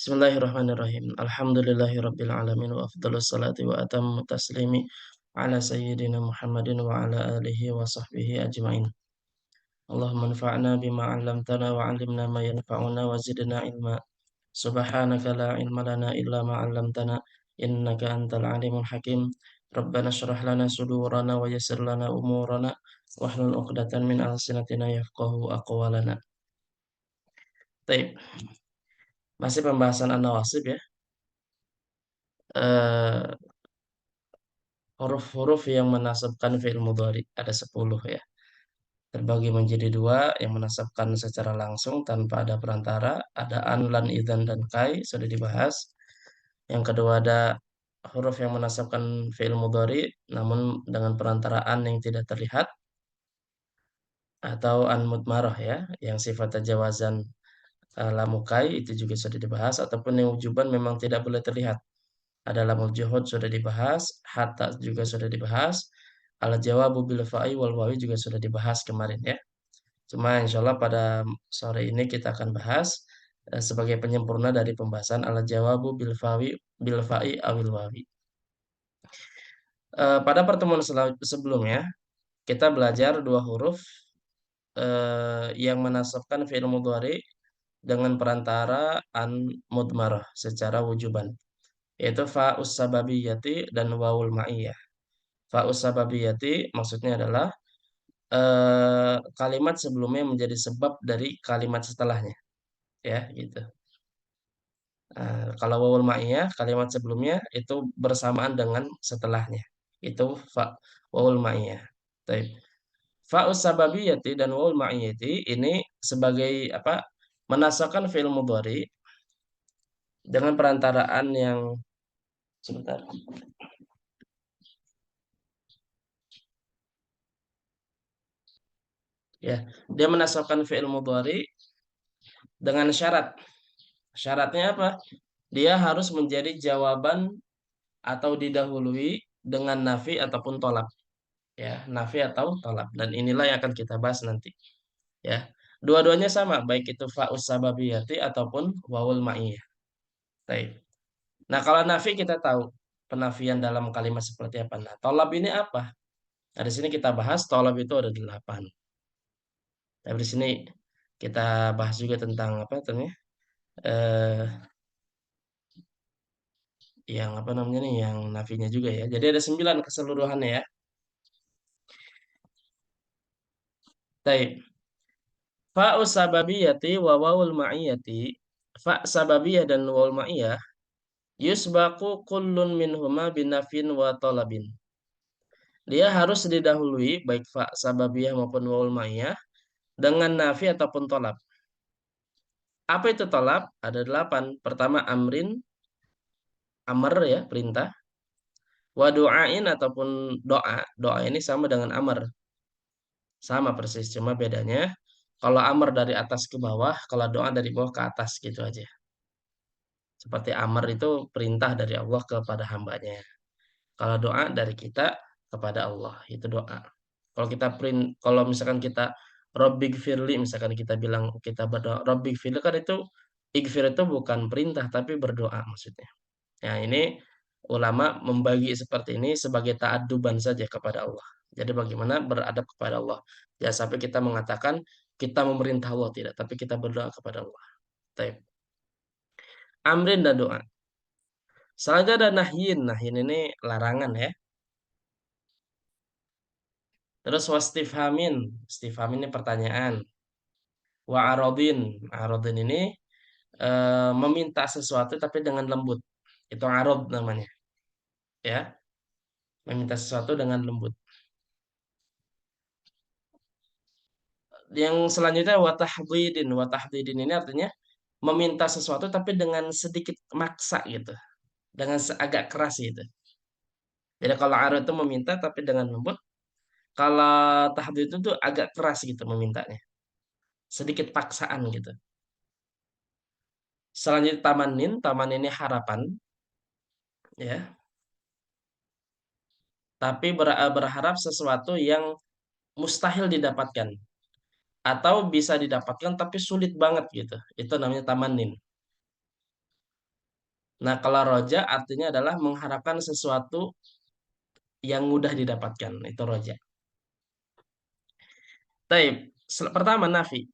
Bismillahirrahmanirrahim. Alhamdulillahirabbil alamin wa afdhalus salati wa atammu taslimi ala sayyidina Muhammadin wa ala alihi wa sahbihi ajmain. Allahumma anfa'na bima 'allamtana wa 'allimna ma yanfa'una wa zidna ilma. Subhanaka la ilma lana illa ma 'allamtana innaka antal alimul hakim. Rabbana shrah lana sudurana wa yassir lana umurana wahlul 'uqdatam min alsinatina yafqahu aqwalana. Baik, masih pembahasan an-nawasib ya. Eh, Huruf-huruf yang menasabkan fi'il mudhari ada 10 ya. Terbagi menjadi dua, yang menasabkan secara langsung tanpa ada perantara, ada an, lan, idzan, dan kai, sudah dibahas. Yang kedua ada huruf yang menasabkan fi'il mudhari namun dengan perantaraan yang tidak terlihat, atau an mudmarah ya, yang sifatnya jawazan, lamukai, itu juga sudah dibahas, ataupun yang wujuban memang tidak boleh terlihat. Ada lamul juhud sudah dibahas, hatta juga sudah dibahas, al jawabu bil fa'i wal wawi juga sudah dibahas kemarin ya. Cuma insya Allah pada sore ini kita akan bahas sebagai penyempurna dari pembahasan al jawabu bil fa'i awil wawi. Pada pertemuan sebelumnya kita belajar dua huruf yang menasabkan fi'il mudhari dengan perantara an mudmarah secara wujuban, yaitu fa'us sababiyati dan wawul ma'iyah. Fa'us sababiyati maksudnya adalah kalimat sebelumnya menjadi sebab dari kalimat setelahnya, ya gitu. Kalau wawul ma'iyah kalimat sebelumnya itu bersamaan dengan setelahnya. Itu wawul ma'iyah. Baik. Fa'us sababiyati dan wawul ma'iyati ini sebagai apa? Menasabkan fi'il mudhari dengan perantaraan yang sebentar. Ya, dia menasabkan fi'il mudhari dengan syarat. Syaratnya apa? Dia harus menjadi jawaban atau didahului dengan nafi ataupun tolab. Ya, nafi atau tolab. Dan inilah yang akan kita bahas nanti. Ya, dua-duanya sama, baik itu fa'us sababiyati ataupun wawul ma'iyah. Baik. Nah, kalau nafi kita tahu penafian dalam kalimat seperti apa. Nah, tolab ini apa? Nah, di sini kita bahas tolab itu ada 8. Tapi di sini kita bahas juga tentang apa namanya? Eh, yang apa namanya nih, yang nafinya juga ya. Jadi ada 9 keseluruhannya ya. Baik. Fa'us sababiyati wa wawul ma'iyati. Fa sababiyah dan wawul ma'iyah yusbaku kullun minhuma binafin wa talabin. Dia harus didahului baik fa sababiyah maupun wawul ma'iyah dengan nafi ataupun tolab. Apa itu tolab? Ada 8. Pertama amrin, amr ya, perintah. Wa du'ain ataupun doa. Doa ini sama dengan amr. Sama persis, cuma bedanya kalau amr dari atas ke bawah, kalau doa dari bawah ke atas gitu aja. Seperti amr itu perintah dari Allah kepada hambanya. Kalau doa dari kita kepada Allah, itu doa. Kalau misalkan kita Rabbig firli, misalkan kita bilang kita berdoa Rabbig firli, kan itu ighfir itu bukan perintah tapi berdoa maksudnya. Nah, ini ulama membagi seperti ini sebagai ta'adduban saja kepada Allah. Jadi bagaimana beradab kepada Allah. Jangan sampai kita mengatakan kita memerintah Allah, tidak, tapi kita berdoa kepada Allah. Taib. Amrin dan doa. Selanjutnya ada nahyin. Nahyin ini larangan ya. Terus wastifhamin. Istifham ini pertanyaan. Wa arodin. Arodin ini meminta sesuatu tapi dengan lembut. Itu arod namanya. Ya, meminta sesuatu dengan lembut. Yang selanjutnya watahdidin. Watahdidin ini artinya meminta sesuatu tapi dengan sedikit maksa gitu. Dengan agak keras gitu. Jadi kalau arod itu meminta tapi dengan lembut. Kalau tahdid itu tuh agak keras gitu memintanya. Sedikit paksaan gitu. Selanjutnya tamanin. Taman ini harapan. Ya. Tapi berharap sesuatu yang mustahil didapatkan. Atau bisa didapatkan tapi sulit banget gitu. Itu namanya tamanin. Nah, kalau roja artinya adalah mengharapkan sesuatu yang mudah didapatkan. Itu roja. Taib. Pertama, nafi.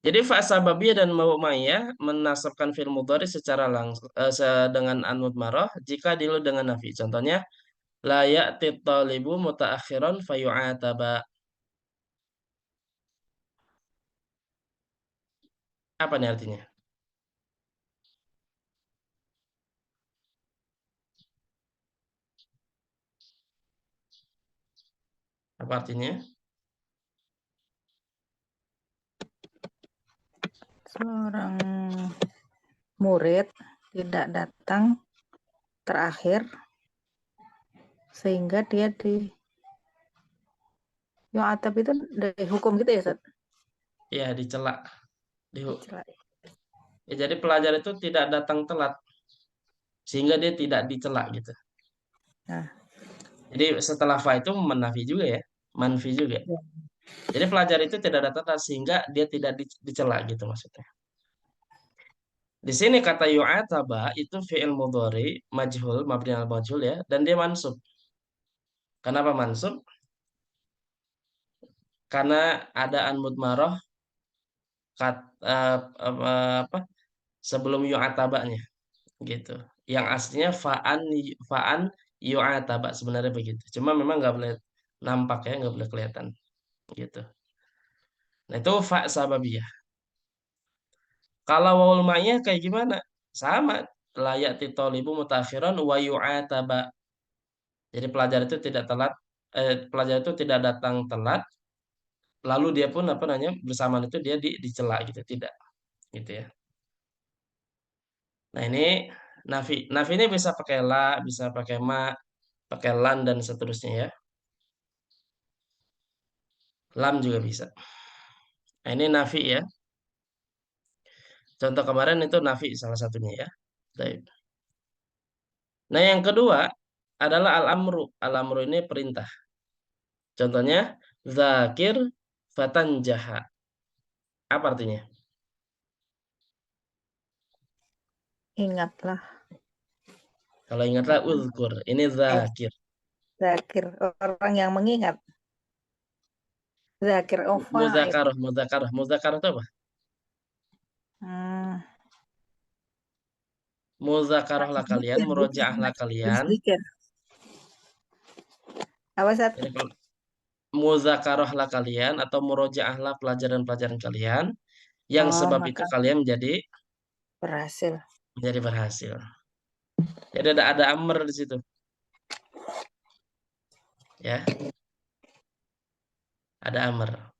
Jadi fa sababiyah dan ma'iyah menasabkan fi'il mudhari secara langsung dengan an mudmarah jika dilu dengan nafi. Contohnya la ya'ti talibu mutaakhiran fayu'ataba. Apa nih artinya? Apa artinya? Seorang murid tidak datang terakhir sehingga dia yang atap itu dari hukum gitu ya, Ustaz? Ya, dicela. Dicela. Ya, jadi pelajar itu tidak datang telat sehingga dia tidak dicela gitu. Nah, Jadi setelah fa itu menafi juga ya, manfi juga. ya. Jadi pelajar itu tidak datang telat sehingga dia tidak dicela gitu maksudnya. Di sini kata yu'ataba itu fi'il mudhari majhul mabni al majhul ya dan dia mansub. Kenapa mansub? Karena ada an mudmarah apa sebelum yu'atabanya gitu. Yang aslinya fa'an yu'ataba sebenarnya begitu. Cuma memang nggak boleh nampak ya, nggak boleh kelihatan gitu. Nah, itu fa sababiyah. Kalau wawul ma'iyah kayak gimana? Sama, layak titolibu mutakhiran wa yu'ataba. Jadi pelajar itu tidak datang telat, lalu dia pun apa namanya bersamaan itu dia dicela gitu, tidak gitu ya. Nah, ini nafi. Nafi ini bisa pakai la, bisa pakai ma, pakai lan dan seterusnya ya. Lam juga bisa. Nah, ini nafi ya. Contoh kemarin itu nafi salah satunya ya. Baik. Nah, yang kedua adalah al-amru. Al-amru ini perintah. Contohnya, zakir fatanjaha. Apa artinya? Ingatlah. Kalau ingatlah uzkur. Ini zakir. Zakir, orang yang mengingat. Zakir fa'il. Muzakarah, muzakarah. Muzakarah itu apa? Hmm, Muzakarahlah kalian, murojaahlah kalian. berzikir. Apa, Ustaz? Jadi kalau muzakarahlah kalian atau murojaahlah pelajaran-pelajaran kalian yang Oh, sebab itu maka kalian berhasil. menjadi berhasil. Jadi ada amr di situ, ya, ada amr.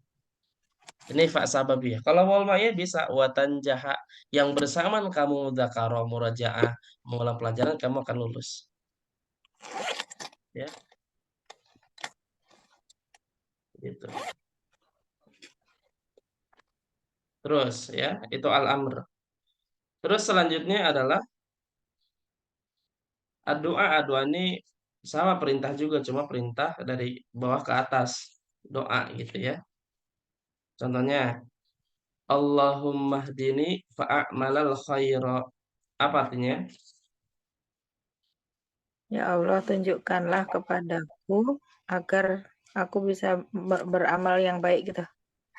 Ini fa sababiyah. Kalau wal ma'iyah bisa watan jaha yang bersamaan kamu mudzakarah, murajaah, mengulang pelajaran kamu akan lulus. Ya, gitu. Terus ya, itu al-amr. Terus selanjutnya adalah doa. Doa ini sama perintah juga, cuma perintah dari bawah ke atas. Doa gitu ya. Contohnya, Allahumma hdini fa'amalal khaira. Apa artinya? Ya Allah, tunjukkanlah kepadaku agar aku bisa beramal yang baik gitu.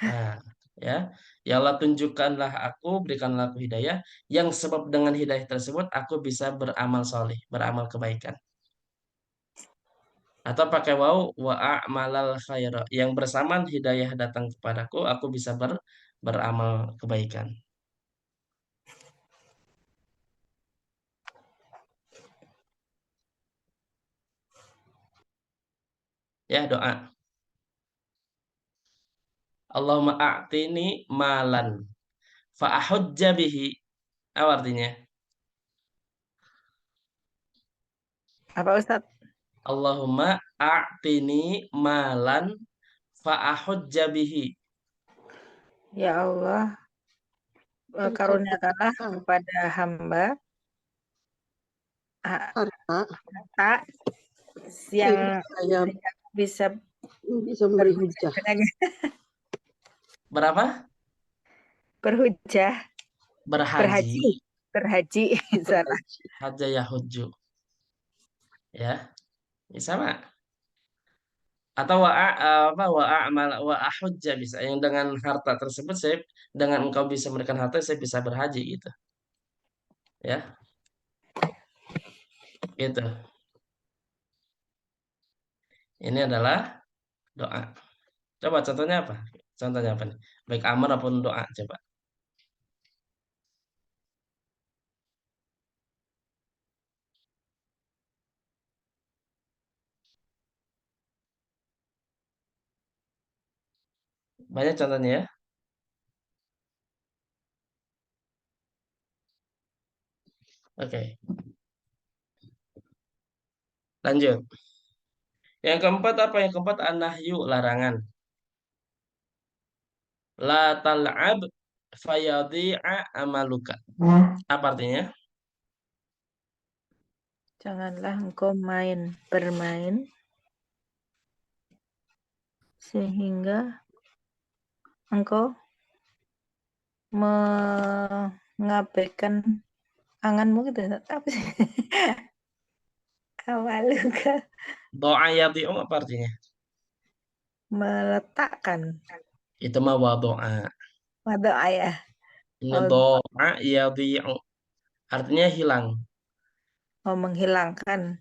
Nah, ya. Ya Allah tunjukkanlah aku, berikanlah aku hidayah yang sebab dengan hidayah tersebut aku bisa beramal soleh, beramal kebaikan. Atau pakai waw wa a'malal khaira yang bersamaan hidayah datang kepadaku, aku bisa beramal kebaikan. Ya, doa. Allahumma a'tini malan fa'ahujja bihi. Apa artinya? Apa, Ustaz? Allahumma a'tini malan fa'ahujja bihi. Ya Allah, karuniakanlah kepada hamba harta yang saya bisa bisa berhujah. Berapa? berhujah, Berhaji. berhaji. berhaji. Salah. berhaji. Haja yahujju. Ya, ya sama. Atau wa a'mal wa ahujja bisa. Yang dengan harta tersebut saya dengan engkau bisa memberikan harta saya bisa berhaji gitu. Ya, gitu. Ini adalah doa. Coba contohnya apa? Contohnya apa nih? Baik amar ataupun doa coba. Banyak contohnya ya. Oke, lanjut. Yang keempat apa? Yang keempat an-nahyu larangan. La tal'ab fayadhi'a amaluka. Apa artinya? Janganlah engkau bermain sehingga engkau mengabaikan anganmu gitu. Apa sih? Amaluka. Doa yadhi'u apa artinya? Meletakkan. Itu mah wadoa. Doa ya. Ini Oh, doa yadhi'u. Artinya hilang. menghilangkan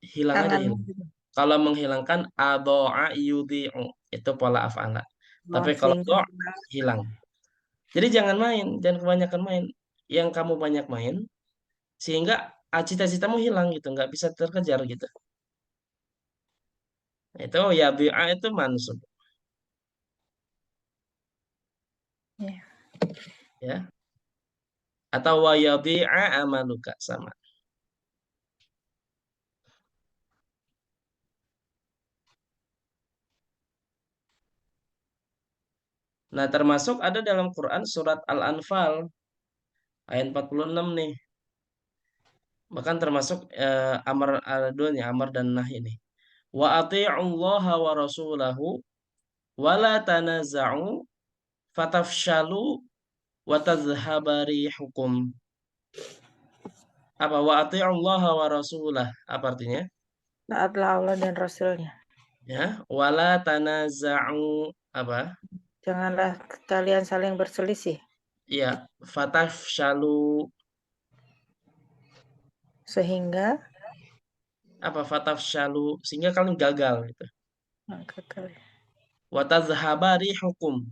Hilang aja anganmu hilang. gitu. Kalau menghilangkan adoa yudhi'u. Itu pola af'ala. Oh, Tapi kalau sehingga doa hilang. Jadi jangan main, jangan kebanyakan main. Yang kamu banyak main, sehingga cita-citamu hilang gitu, nggak bisa terkejar gitu. Itu ya bi'a itu mansub ya. ya. Atau wa yadhi'a amaluka sama. Nah, termasuk ada dalam Quran surat Al-Anfal ayat 46 nih. Bahkan termasuk amar dua-nya, amar dan nahi ini. Wa ati'ullaha wa rasulahu wa la tanaza'u fatafshalu wa tadhhaba rihukum. Apa wa ati'ullaha wa rasulah? Apa artinya? Taatlah Allah dan Rasulnya. Ya, wala tanaza'u apa? Janganlah kalian saling berselisih Ya, fatafshalu sehingga apa fatafshalu sehingga kalian gagal gitu. gagal. Wa tadhhaba rihukum.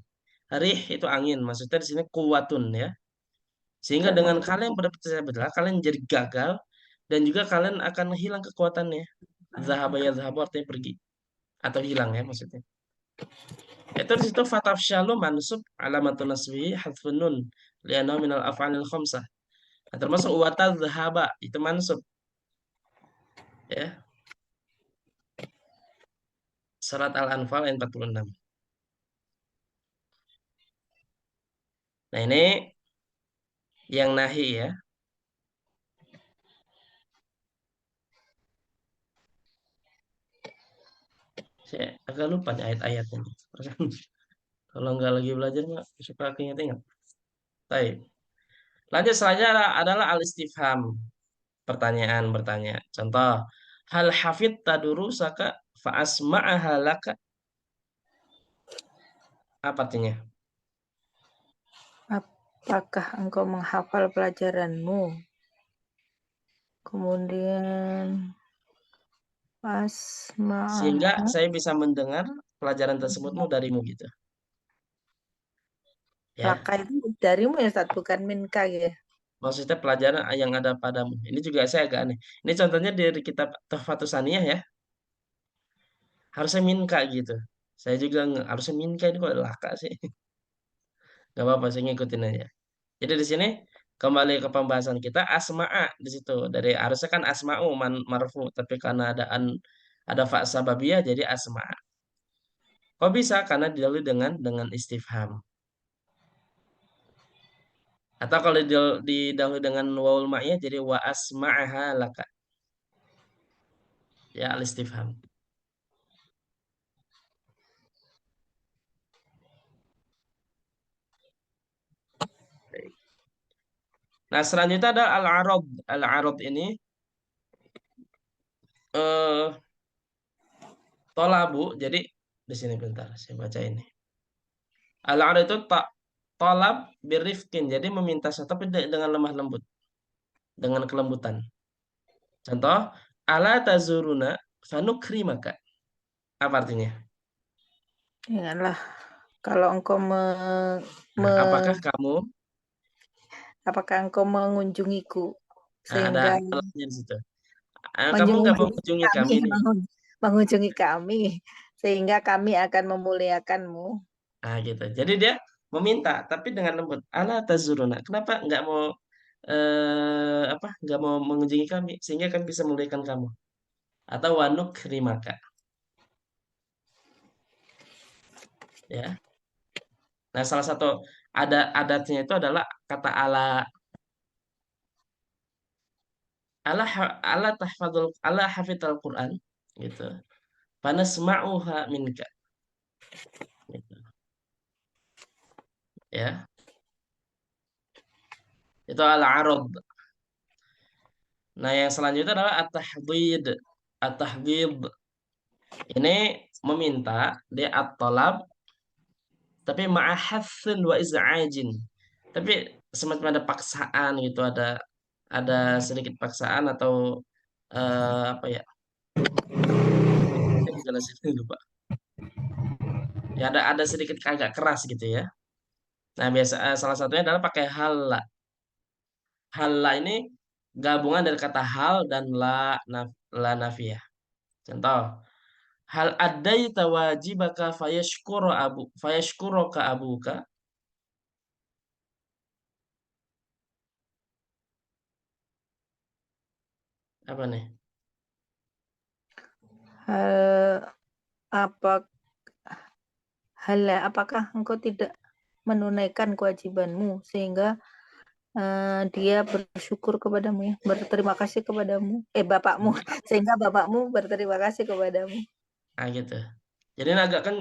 Rih itu angin, maksudnya di sini kuwatun ya. Sehingga Dan dengan kalian berpecah belah, kalian jadi gagal dan juga kalian akan hilang kekuatannya. Zahaba ya zahabu artinya pergi atau hilang ya maksudnya. Itu di situ fatafshalu mansub alamatun nasbihi hadfun nun li'annahu minal af'alil khamsah. Nah, termasuk wa tadhhaba itu mansub ya. Surat Al-Anfal ayat 46. Nah, ini yang nahi ya. Saya agak lupa nih ayat-ayatnya. Kalau nggak lagi belajar mah suka ingat-ingat. Baik. Lanjut selanjutnya adalah al-istifham. Pertanyaan bertanya. Contoh, hal hafid tadurusaka fa asma'aha laka. Apa artinya? apakah engkau menghafal pelajaranmu? Kemudian Sehingga asma'aha saya bisa mendengar pelajaran tersebutmu darimu gitu. Ya. laka itu darimu ya Ustaz, bukan minka ya. Maksudnya pelajaran yang ada padamu. Ini juga saya agak aneh. Ini contohnya dari kitab Tuhfatus Saniyah ya. Harusnya minka gitu. Saya juga harusnya minka ini kok laka sih. Gak apa-apa, saya ngikutin aja. Jadi di sini kembali ke pembahasan kita asma'a di situ. Dari harusnya kan asma'u marfu, tapi karena ada fa sababiyah jadi asma'a. Kok bisa? Karena didahului dengan istifham. Atau kalau didahului dengan waul ma'iyah jadi wa asma'aha laka. Ya al-istifham. Nah, selanjutnya ada al-arad. Al-arad ini eh tolabu. Jadi di sini bentar, saya baca ini. Al-arad itu tak tolab birifkin. Jadi meminta sesuatu tapi dengan lemah lembut, dengan kelembutan. Contoh, ala tazuruna fanukrimaka. Apa artinya? Ingatlah, kalau engkau Nah, me- apakah kamu apakah engkau mengunjungiku ada sehingga alahnya di situ? Kamu nggak mau mengunjungi mengunjungi kami, kami nih? mengunjungi kami sehingga kami akan memuliakanmu. Ah gitu. Jadi dia meminta tapi dengan lembut. Ala tazuruna. Kenapa nggak mau apa? Nggak mau mengunjungi kami sehingga kami bisa memuliakan kamu. Atau wanuk rimaka. Ya. Nah, salah satu ada adatnya itu adalah kata ala tahfadzul ala hafidhal Quran gitu. Panasma'uha minka gitu. Ya. Itu al-arad. Nah, yang selanjutnya adalah at-tahdhid. At-tahdhid ini meminta, dia at-talab tapi ma'ahatsin wa iz'ajin. Tapi semacam ada paksaan gitu, ada sedikit paksaan atau apa ya? Saya jelasin lupa. Ya ada sedikit agak keras gitu ya. Nah, biasa salah satunya adalah pakai halla. Halla ini gabungan dari kata hal dan la nafiyah. Contoh, hal addaita wajibaka fayashkuruka abuka. Apa nih? Hal apa apakah engkau tidak menunaikan kewajibanmu sehingga dia bersyukur kepadamu, ya, berterima kasih kepadamu, bapakmu, sehingga bapakmu berterima kasih kepadamu. Ah gitu. Jadi ini agak kan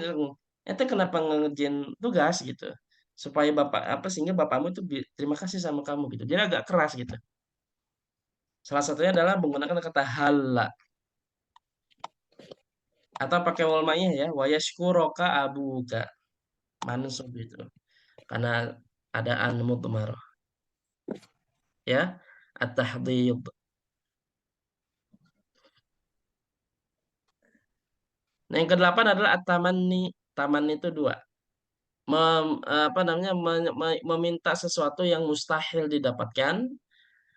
ente kenapa ngerjain tugas gitu. Supaya bapak apa sehingga bapakmu tuh terima kasih sama kamu gitu. Jadi agak keras gitu. Salah satunya adalah menggunakan kata halla atau pakai wal ma'iyah ya, wa yashkuruka abuka. Mansub itu. Karena ada an mudmarah ya. At-tahdhid. Nah, yang kedelapan adalah at-tamanni. Taman itu dua. Apa namanya meminta sesuatu yang mustahil didapatkan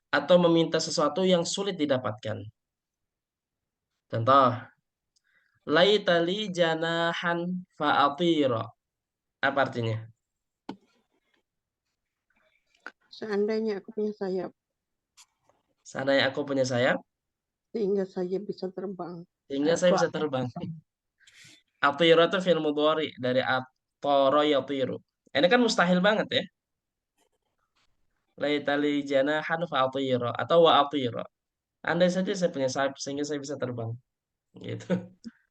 atau meminta sesuatu yang sulit didapatkan. Contoh, laitali janahan fa'atira. Apa artinya? Seandainya aku punya sayap, Seandainya aku punya sayap, sehingga saya bisa terbang. sehingga saya Aku bisa terbang. Atira itu fi'il mudhari dari atara yatiru. Ini kan mustahil banget ya. Laitali janahan fa'atira atau wa'atira. Andai saja saya punya sayap sehingga saya bisa terbang. Gitu.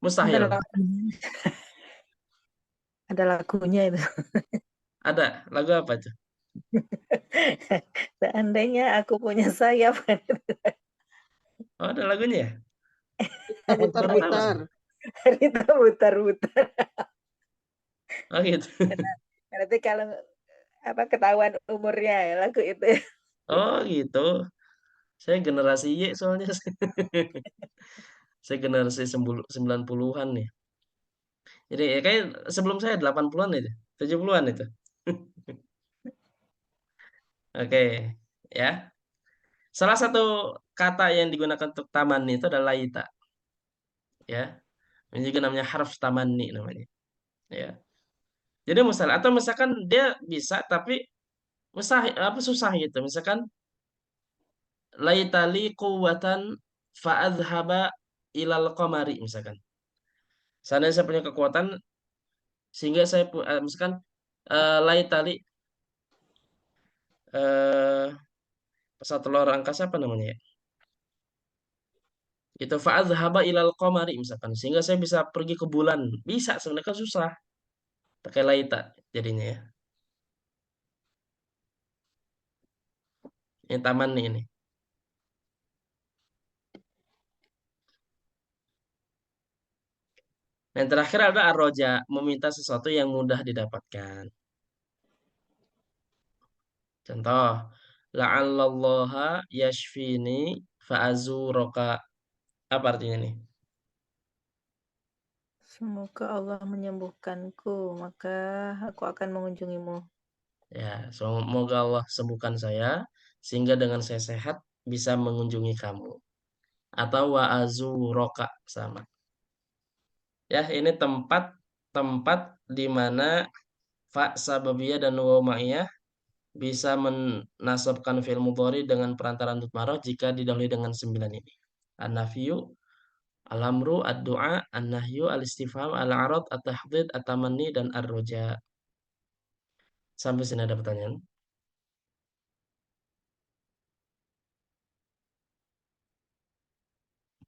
Mustahil. ada lagunya itu. Ada lagu apa itu? Seandainya aku punya sayap. Oh, ada lagunya ya? Kita Baru tahu putar-putar. saya. Kita putar-putar. Oh gitu. Berarti kalau ketahuan umurnya ya lagu itu. Oh gitu. Saya generasi Y soalnya. Saya generasi 90-an nih. Jadi ya kayak sebelum saya 80-an itu. 70-an itu. Oke, ya. Salah satu kata yang digunakan untuk taman itu adalah laita, ya. Ini juga namanya harf tamanni namanya, ya. Jadi atau misalkan dia bisa tapi apa susah gitu. Misalkan laitali quwwatan fa'adhaba ilal qamari misalkan. Seandainya saya punya kekuatan sehingga saya misalkan laitali eh pesawat luar angkasa apa namanya ya? Itu fa'adhaba ilal qamari misalkan sehingga saya bisa pergi ke bulan. Bisa sebenarnya kan susah pakai laita jadinya ya. Ini taman nih ini. Yang terakhir ada arroja, meminta sesuatu yang mudah didapatkan. Contoh, la'allallaha yashfini fa'azuroka. Apa artinya nih? Semoga Allah menyembuhkanku, maka aku akan mengunjungimu. Ya, semoga Allah sembuhkan saya sehingga dengan saya sehat bisa mengunjungi kamu. Atau wa'azuroka sama. Ya, ini tempat di mana fa sababiyah dan waw ma'iyah bisa menasabkan fi'il mudhari dengan perantaraan mudmarah jika didahului dengan 9 ini. An-nafyu, al-amru, ad-du'a, an-nahyu, al-istifham, al-arad, at-tahdid, at-tamanni, dan ar-roja. Sampai sini ada pertanyaan?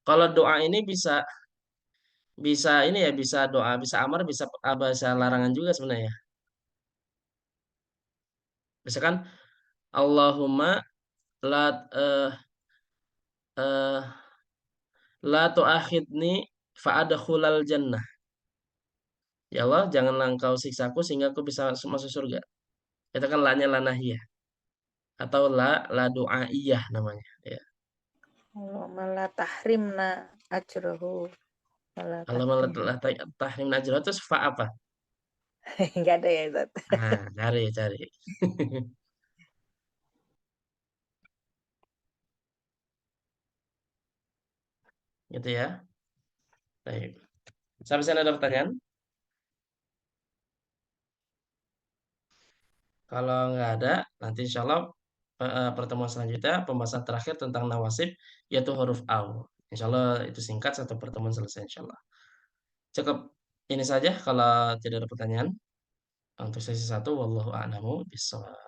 Kalau doa ini bisa bisa ini ya, bisa doa, bisa amar, bisa larangan juga sebenarnya. Misalkan Allahumma la eh eh la tu'akhidni fa'adkhulal jannah. Ya Allah, janganlah engkau siksaku sehingga aku bisa masuk surga. Itu kan la-nya la nahiyah atau la du'aiyah namanya, ya. Allah malah tahrimna ajrohu. Malah Kalau tahrim. tahrim najwa terus fa apa? Enggak ada ya, Ustaz. Nah, cari. Gitu ya. Baik. Sampai sana ada pertanyaan? Kalau nggak ada, nanti insya Allah pertemuan selanjutnya pembahasan terakhir tentang nawasib yaitu huruf au. Insya Allah itu singkat, satu pertemuan selesai insya Allah. Cukup ini saja kalau tidak ada pertanyaan untuk sesi satu. Wallahu a'lamu bishawab.